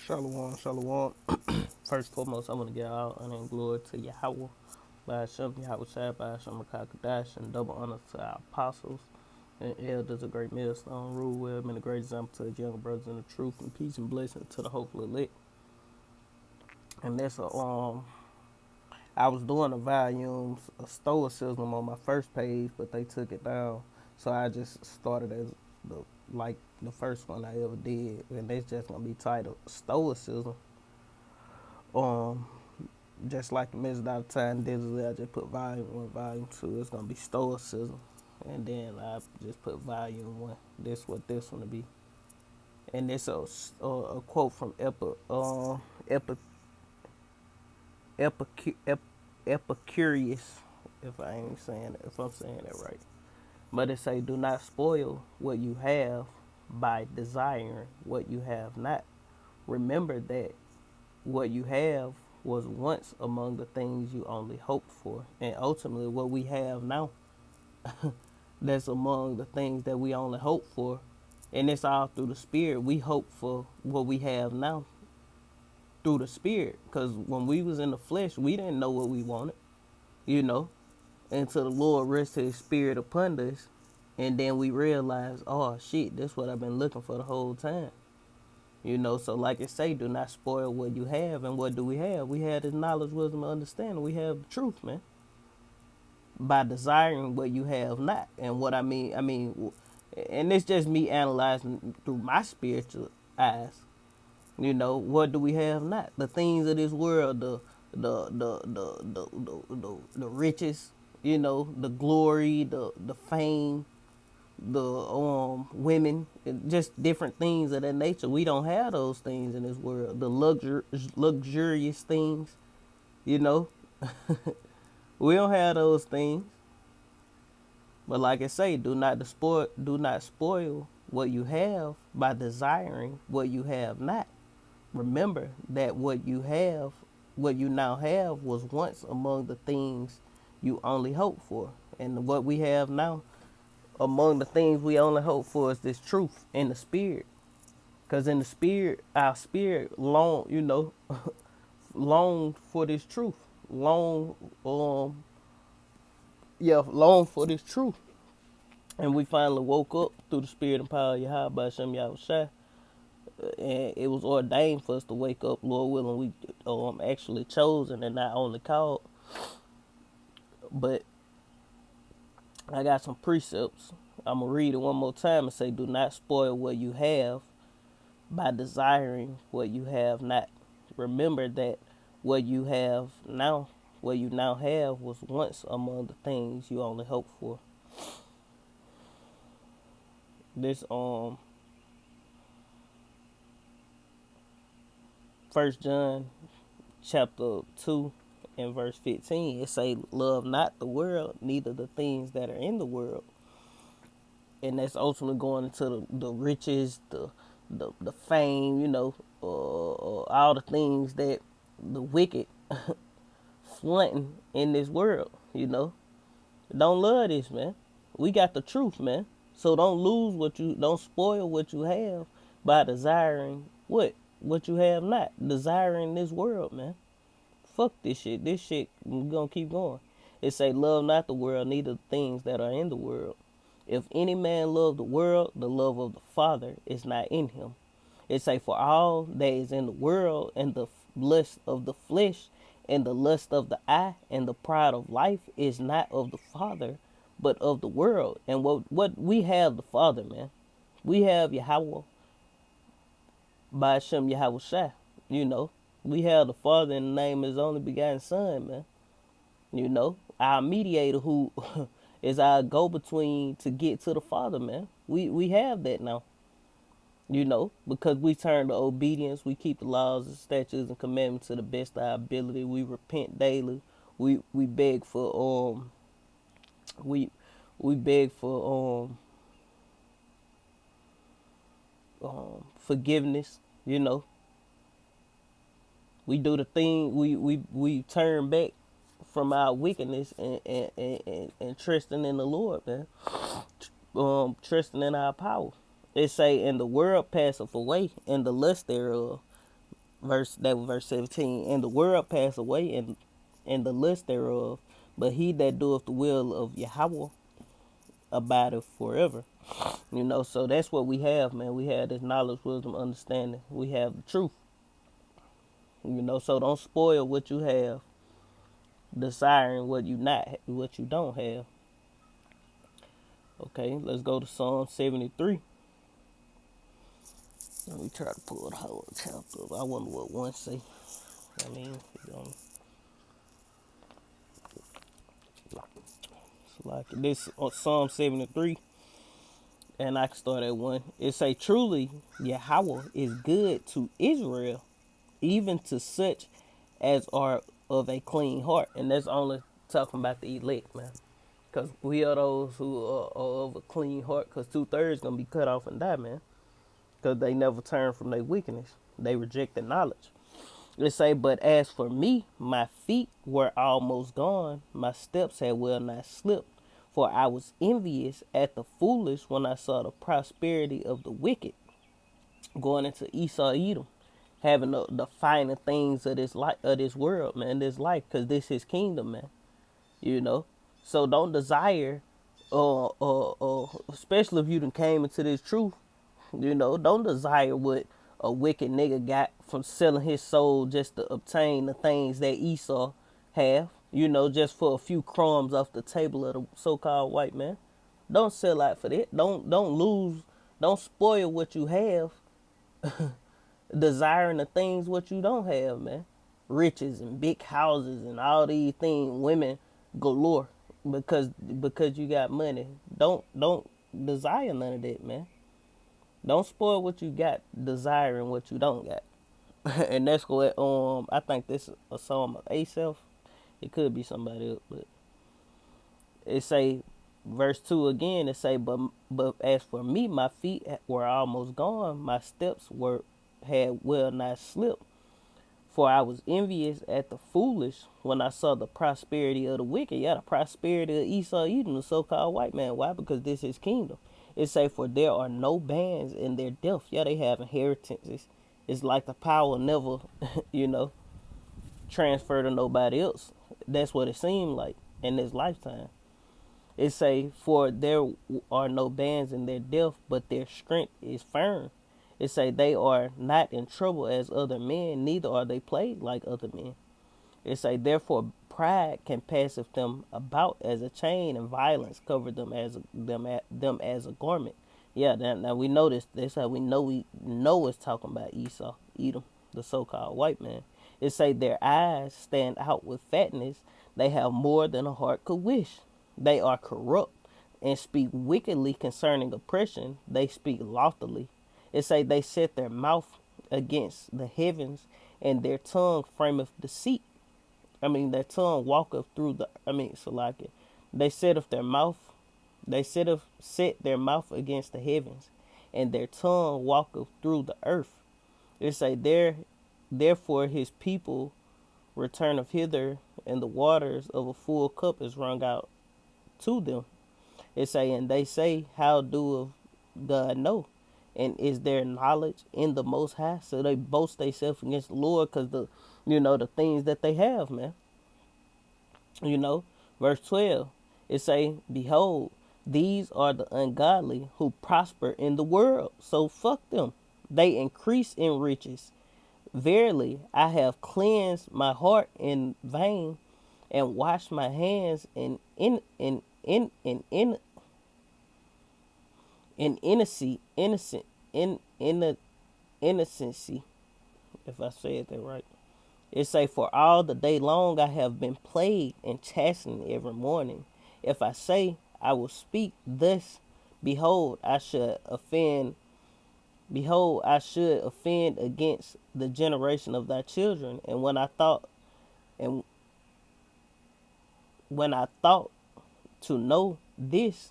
Shalom, shalom. First and foremost, I want to give all honor and glory to Yahweh, by Hashem, Yahweh Shai, by Hashem Kadash, and double honor to our apostles and elders of great millstone rule well, been a great example to his younger brothers in the truth, and peace and blessing to the hopeful elect. And that's I was doing the volumes of Stoicism on my first page, but they took it down, so I just started as the first one I ever did, and that's just gonna be titled Stoicism. Um, just like the message out of time digitally, I just put volume 1, volume 2. It's gonna be Stoicism, and then I just put volume 1. This what this one to be, and this a quote from Epicurus, if I'm saying that right. But it say, "Do not spoil what you have by desiring what you have not. Remember that what you have was once among the things you only hoped for." And ultimately, what we have now, that's among the things that we only hope for. And it's all through the Spirit. We hope for what we have now through the Spirit. Because when we was in the flesh, we didn't know what we wanted, you know, until the Lord rested his Spirit upon us. And then we realized, oh, shit, that's what I've been looking for the whole time. So like it say, do not spoil what you have. And what do we have? We have this knowledge, wisdom, and understanding. We have the truth, man. By desiring what you have not. And what I mean, and it's just me analyzing through my spiritual eyes. What do we have not? The things of this world, the riches, the glory, the fame, the women, just different things of that nature. We don't have those things in this world. The luxurious things, you know, we don't have those things. But like I say, do not spoil what you have by desiring what you have not. Remember that what you now have, was once among the things you only hope for. And what we have now, among the things we only hope for, is this truth in the Spirit. Because in the Spirit, our spirit long for this truth. Long for this truth. And we finally woke up through the Spirit and power of Yahweh by Hashem Yahweh Shai. And it was ordained for us to wake up, Lord willing. We actually chosen and not only called. But I got some precepts. I'm going to read it one more time and say, do not spoil what you have by desiring what you have not. Remember that what you now have, was once among the things you only hoped for. This 1 John chapter 2 and verse 15, it say, "Love not the world, neither the things that are in the world." And that's ultimately going into the riches, the fame, all the things that the wicked flaunting in this world. Don't love this, man. We got the truth, man. So don't spoil what you have by desiring what you have not. Desiring this world, man. Fuck this shit. This shit, we gonna keep going. It say, "Love not the world, neither the things that are in the world. If any man love the world, the love of the Father is not in him." It say, "For all that is in the world, and the lust of the flesh, and the lust of the eye, and the pride of life, is not of the Father, but of the world." And what we have the Father, man. We have Yahweh by Hashem Yahweh Shai. We have the Father in the name of his only begotten Son, man. Our mediator, who is our go-between to get to the Father, man. We have that now. Because we turn to obedience, we keep the laws and statutes and commandments to the best of our ability. We repent daily. We beg for we beg for forgiveness. We do the thing. We turn back from our wickedness and trusting in the Lord, man. Trusting in our power. It say, "And the world passeth away, and the lust thereof. verse 17. And the world pass away, and the lust thereof, but he that doeth the will of Yahweh abideth forever. So that's what we have, man. We have this knowledge, wisdom, understanding. We have the truth. So don't spoil what you have, desiring what you don't have. Okay, let's go to Psalm 73. Let me try to pull the whole chapter up. I wonder what one say. I mean, it's like this on Psalm 73, and I can start at one. It say, "Truly, Yahweh is good to Israel, even to such as are of a clean heart." And that's only talking about the elect, man. Because we are those who are of a clean heart, because 2/3 going to be cut off and die, man. Because they never turn from their wickedness. They reject the knowledge. It say, "But as for me, my feet were almost gone. My steps had well nigh slipped. For I was envious at the foolish when I saw the prosperity of the wicked." Going into Esau Edom, having the finer things of this world, man, this life, because this is kingdom, man. So don't desire, especially if you done came into this truth. Don't desire what a wicked nigga got from selling his soul just to obtain the things that Esau have. Just for a few crumbs off the table of the so-called white man. Don't sell out for that. Don't lose. Don't spoil what you have, desiring the things what you don't have, man. Riches and big houses and all these things, women galore, because you got money. Don't desire none of that, man. Don't spoil what you got, desiring what you don't got. And that's what I think this is a song of Asaph. It could be somebody else, but it say verse 2 again. It say, but as for me, my feet were almost gone, my steps had well nigh slipped. For I was envious at the foolish when I saw the prosperity of the wicked. Yeah, the prosperity of Esau Edom, the so-called white man. Why? Because this is kingdom. It say, for there are no bands in their death. Yeah, they have inheritances. It's like the power never, transfer to nobody else. That's what it seemed like in this lifetime. It say, for there are no bands in their death, but their strength is firm. It say, they are not in trouble as other men, neither are they plagued like other men. It say, therefore pride can passeth them about as a chain, and violence cover them as a garment. Yeah, now we know this. That's how we know it's talking about Esau, Edom, the so-called white man. It say their eyes stand out with fatness. They have more than a heart could wish. They are corrupt and speak wickedly concerning oppression. They speak loftily. It say they set their mouth against the heavens, and their tongue frameth deceit. Their tongue walketh through so like it. They set their mouth, set their mouth against the heavens, and their tongue walketh through the earth. It say therefore his people returneth hither, and the waters of a full cup is wrung out to them. It say, and they say, how doeth God know? And is there knowledge in the Most High? So they boast themselves against the Lord because the things that they have, man. Verse 12, it say, behold, these are the ungodly who prosper in the world. So fuck them. They increase in riches. Verily, I have cleansed my heart in vain, and washed my hands in innocency, if I said that right. It say, for all the day long I have been plagued and chastened every morning. If I say I will speak thus, behold, I should offend. Behold, I should offend against the generation of thy children. And when I thought to know this,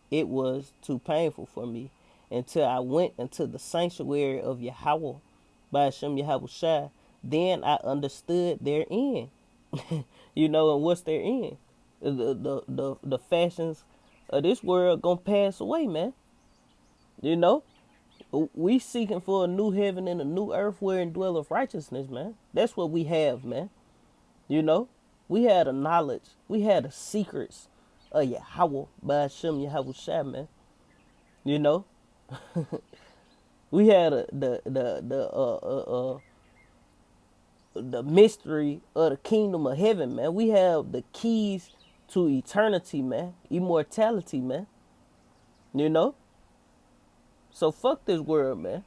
it was too painful for me, until I went into the sanctuary of Yahweh by Hashem Yahweh Shai. Then I understood their end. And what's their end? The fashions of this world gonna pass away, man. You know, We seeking for a new heaven and a new earth wherein dwelleth righteousness, man. That's what we have, man. You know, we had a knowledge, we had the secrets of Yahweh by Hashem Yahweh Shai, man. You know, we had the mystery of the kingdom of heaven, man. We have the keys to eternity, man, immortality, man. You know, so fuck this world, man.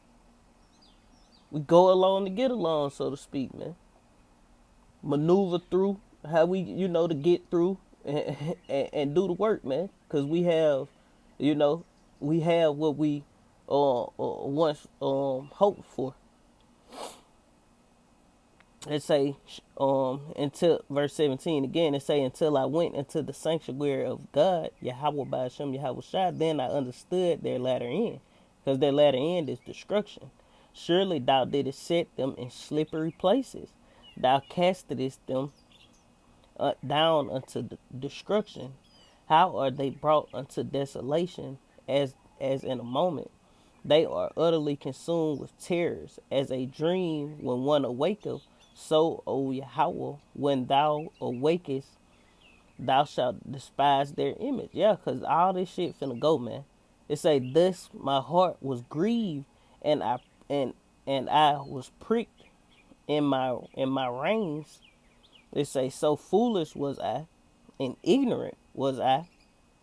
We go along to get along, so to speak, man. Maneuver through how we, to get through and do the work, man. Cause we have, you know, we have what we once hoped for. It say until verse 17 again. It say until I went into the sanctuary of God, Yahweh by Hashem Yahweh Shai, then I understood their latter end, because their latter end is destruction. Surely thou didst set them in slippery places. Thou castedest them down unto destruction. How are they brought unto desolation as in a moment? They are utterly consumed with terrors, as a dream when one awaketh. So, O Yahweh, when thou awakest, thou shalt despise their image. Yeah, because all this shit finna go, man. It say, thus my heart was grieved, and I was pricked in my reins. It say, so foolish was I, and ignorant was I,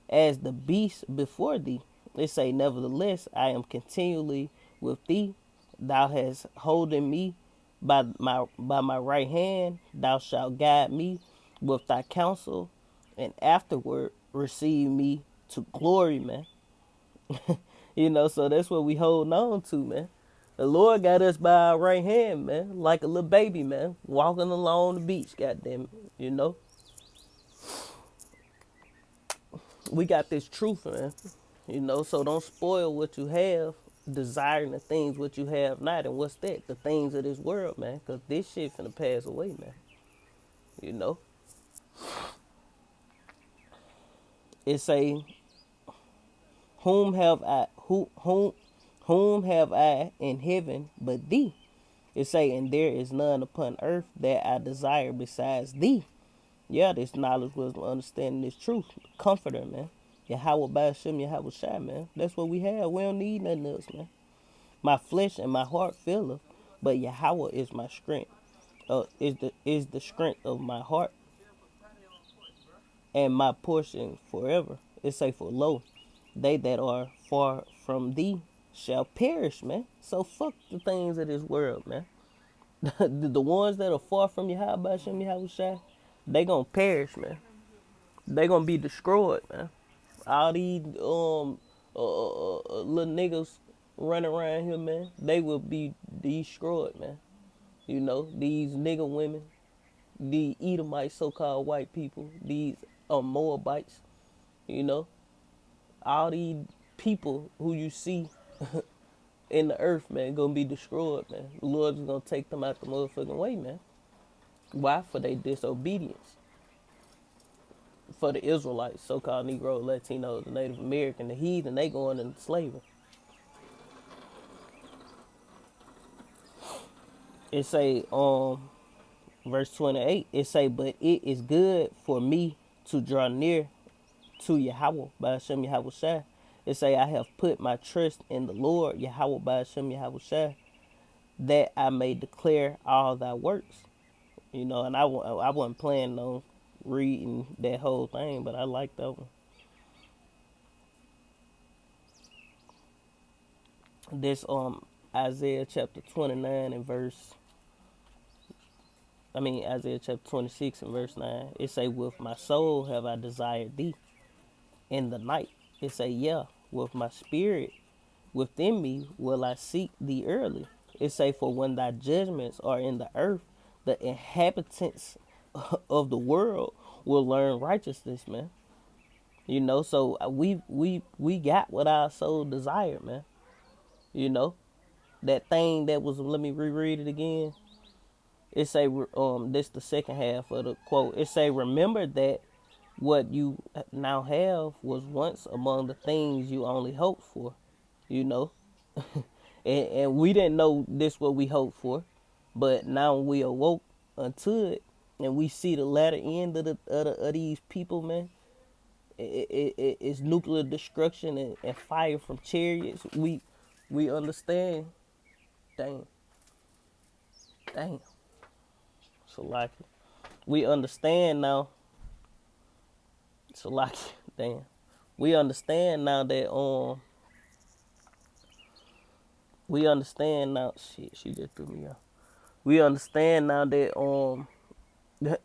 as the beast before thee. It say, nevertheless, I am continually with thee. Thou hast holden me by my right hand. Thou shalt guide me with thy counsel, and afterward receive me to glory, man. So that's what we holding on to, man. The Lord got us by our right hand, man, like a little baby, man, walking along the beach, goddamn it, We got this truth, man. So don't spoil what you have, desiring the things what you have not. And what's that? The things of this world, man. Because this shit finna pass away, man. You know? It say, whom have I in heaven but thee? It say, and there is none upon earth that I desire besides thee. Yeah, this knowledge, wisdom, understanding, this truth. Comforter, man. Yahweh by Hashem, Yahweh Shai, man. That's what we have. We don't need nothing else, man. My flesh and my heart faileth, but Yahweh is my strength. Is the strength of my heart and my portion forever. It say, for lo, they that are far from thee shall perish, man. So fuck the things of this world, man. The ones that are far from Yahweh Hashem Yahweh Shai, they gonna perish, man. They gonna be destroyed, man. All these little niggas running around here, man, they will be destroyed, man. These nigga women, the Edomites, so-called white people, these Moabites, you know, all these people who you see in the earth, man, gonna be destroyed, man. The Lord's gonna take them out the motherfucking way, man. Why? For their disobedience. For the Israelites, so-called Negro, Latinos, the Native American, the heathen, they going into slavery. It say, verse 28, it say, but it is good for me to draw near to Yahweh by Hashem Yahweh Shai. It say, I have put my trust in the Lord, Yahweh by Hashem Yahweh Shai, that I may declare all thy works. And I wasn't planning on reading that whole thing, but I like that one. This Isaiah chapter 29 and Isaiah chapter 26 and verse 9. It say, with my soul have I desired thee in the night. It say, yeah, with my spirit within me will I seek thee early. It say, for when thy judgments are in the earth, the inhabitants of the world will learn righteousness, man. So we got what our soul desired, man. That thing that was, let me reread it again. It say, this the second half of the quote. It say, remember that what you now have was once among the things you only hoped for. and we didn't know this what we hoped for, but now we awoke unto it, and we see the latter end of these people, man. It's nuclear destruction and fire from chariots. We understand. Damn, damn. So like, we understand now. So like, damn. We understand now that we understand now. Shit, she just threw me off. We understand now that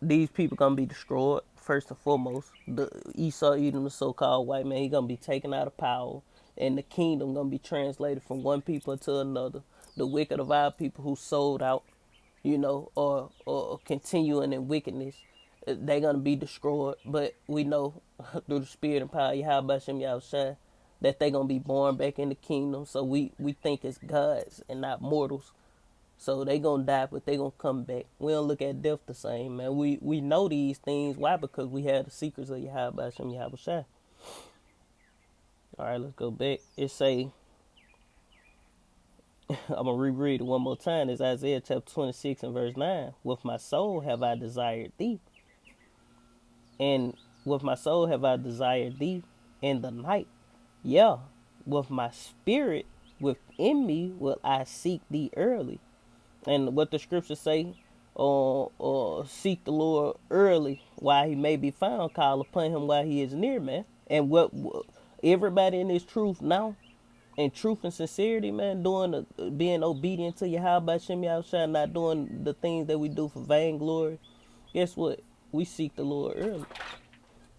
these people gonna be destroyed first and foremost. The Esau, Edom, the so-called white man, he gonna be taken out of power, and the kingdom gonna be translated from one people to another. The wicked of our people who sold out, or continuing in wickedness, they gonna be destroyed. But we know through the spirit and power, Yahweh Shem Yahushua, that they gonna be born back in the kingdom. So we think it's gods and not mortals. So they gonna die, but they gonna come back. We don't look at death the same, man. We know these things. Why? Because we have the secrets of Yahweh Shem Yahushua. All right, let's go back. It say, I'm gonna reread it one more time. It's Isaiah chapter 26 and verse 9. With my soul have I desired thee, and with my soul have I desired thee in the night. Yeah, with my spirit within me will I seek thee early. And what the scriptures say, seek the Lord early while he may be found, call upon him while he is near, man. And what everybody in this truth now, in truth and sincerity, man, being obedient to Yahweh Shem Yahushua, not doing the things that we do for vainglory. Guess what? We seek the Lord early.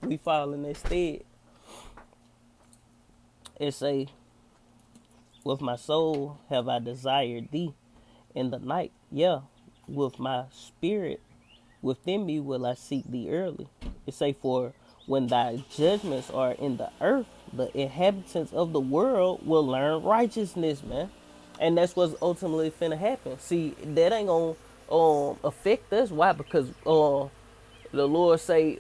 We fall in that stead. It say, with my soul have I desired thee in the night. Yeah, with my spirit within me will I seek thee early. It say, for when thy judgments are in the earth, the inhabitants of the world will learn righteousness, man. And that's what's ultimately finna happen. See, that ain't gonna affect us. Why? Because the Lord say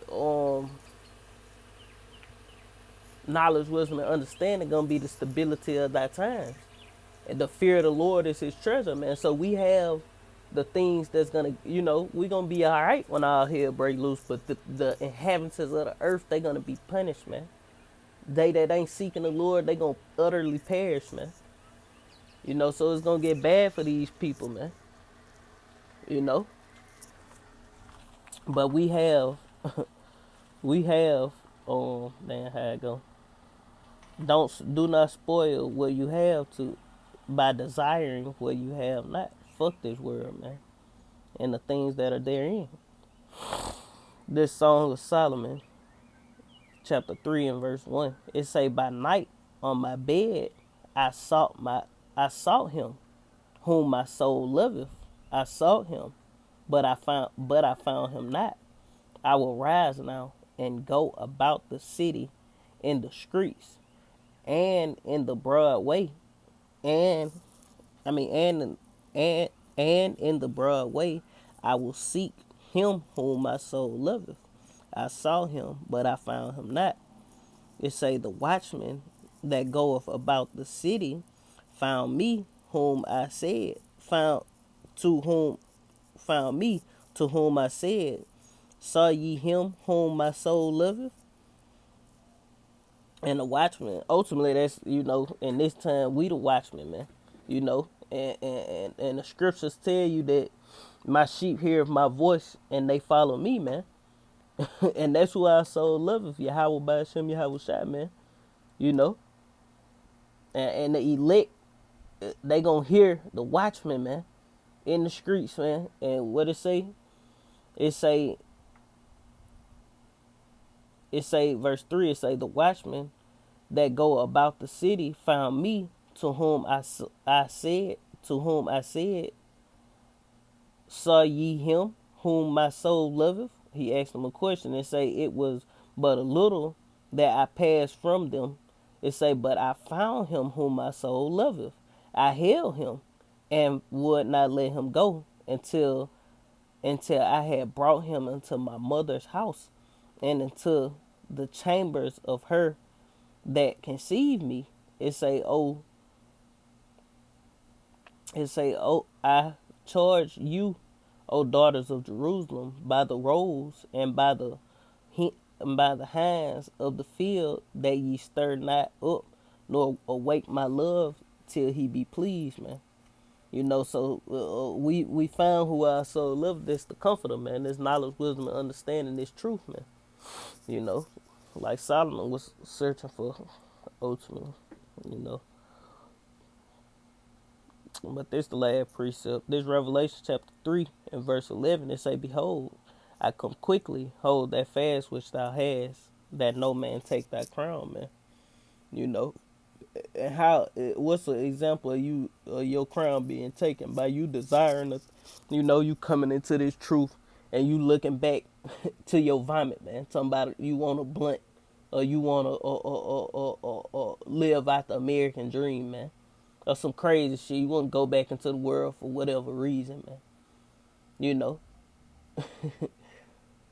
knowledge, wisdom, and understanding gonna be the stability of thy times. And the fear of the Lord is his treasure, man. So we have the things that's gonna, we gonna be all right when all hell break loose. But the inhabitants of the earth, they gonna be punished, man. They that ain't seeking the Lord, they gonna utterly perish, man. So it's gonna get bad for these people, man. You know. But we have, man, how it go? Do not spoil what you have to by desiring what you have not. Fuck this world, man, and the things that are therein. This Song of Solomon, chapter 3 and verse 1. It say, by night on my bed I sought him, whom my soul loveth. I sought him, but I found him not. I will rise now and go about the city in the streets and in the broad way, and I mean and in the broad way I will seek him whom my soul loveth. I saw him, but I found him not. It say, the watchman that goeth about the city found me, whom I said found to whom found me, to whom I said, saw ye him whom my soul loveth? And the watchman, ultimately, that's, in this time, we the watchmen, man. And the scriptures tell you that my sheep hear my voice and they follow me, man. And that's who our soul loveth, Yahweh by Hashem Yahweh Shai, man. You know? And the elect, they gonna hear the watchmen, man, in the streets, man. And what it say? It say, verse 3, it say, the watchman that go about the city found me, to whom I said, saw ye him whom my soul loveth? He asked him a question and say, it was but a little that I passed from them. It say, but I found him whom my soul loveth. I held him and would not let him go until I had brought him into my mother's house and into the chambers of her that conceived me. It say, oh, It say, "Oh, I charge you, O daughters of Jerusalem, by the roes and by the hands of the field, that ye stir not up, nor awake my love till he be pleased, man." You know, so we found who our soul loved. This the comforter, man. This knowledge, wisdom, and understanding. This truth, man. You know, like Solomon was searching for ultimately. You know, but this the last precept. This Revelation chapter 3 and verse 11. It say, "Behold, I come quickly. Hold that fast which thou hast, that no man take thy crown, man." You know, and how? What's an example of you, your crown being taken by you desiring it? You know, you coming into this truth and you looking back to your vomit, man. Talking about you want a blunt, or you want to live out the American dream, man, or some crazy shit. You want to go back into the world for whatever reason, man. You know,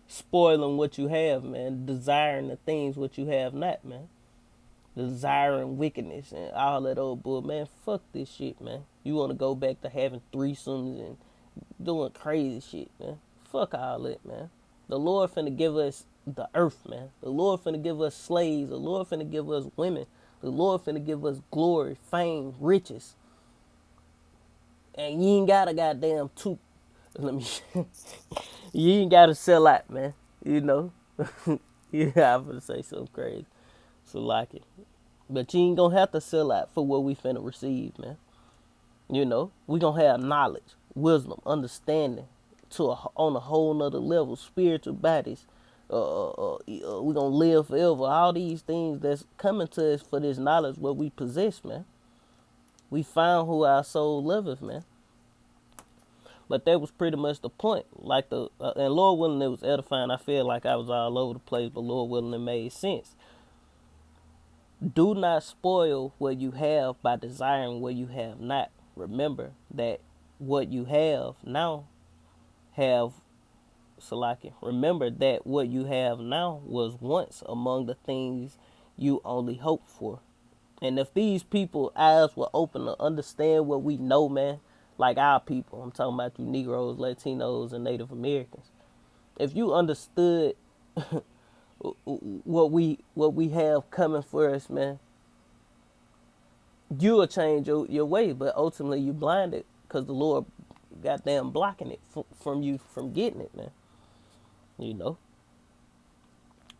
spoiling what you have, man. Desiring the things what you have not, man. Desiring wickedness and all that old bull, man. Fuck this shit, man. You want to go back to having threesomes and doing crazy shit, man. Fuck all that, man. The Lord finna give us the earth, man. The Lord finna give us slaves. The Lord finna give us women. The Lord finna give us glory, fame, riches. And you ain't got a goddamn two. Let me. You ain't gotta sell out, man. You know. Yeah, I'm gonna say something crazy. So like it. But you ain't gonna have to sell out for what we finna receive, man. You know, we gonna have knowledge, wisdom, understanding on a whole nother level, spiritual bodies. We gonna live forever. All these things that's coming to us for this knowledge, what we possess, man. We found who our soul loveth, man. But that was pretty much the point. Like and Lord willing, it was edifying. I feel like I was all over the place, but Lord willing, it made sense. Do not spoil what you have by desiring what you have not. Remember that what you have now have Salaki. Remember that what you have now was once among the things you only hoped for. And if these people eyes were open to understand what we know, man, like our people, I'm talking about you Negroes, Latinos, and Native Americans. If you understood what we have coming for us, man, you will change your way. But ultimately, you blinded because the Lord goddamn blocking it from you from getting it, man. You know.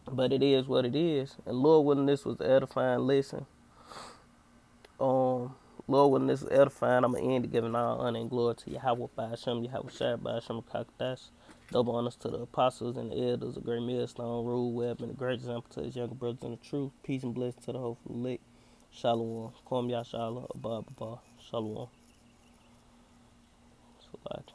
But it is what it is. And Lord willing, this was an edifying lesson. Um, Lord willing, this was edifying. I'm going to end it giving all honor and glory to Yahweh by Hashem, Yahweh Shai by Hashem Kakadash. Double honors to the apostles and the elders, a great millstone, rule web, and a great example to his younger brothers in the truth. Peace and blessings to the hopeful elect. Shalom. Kwam Yashala, Abba, Shalom. So,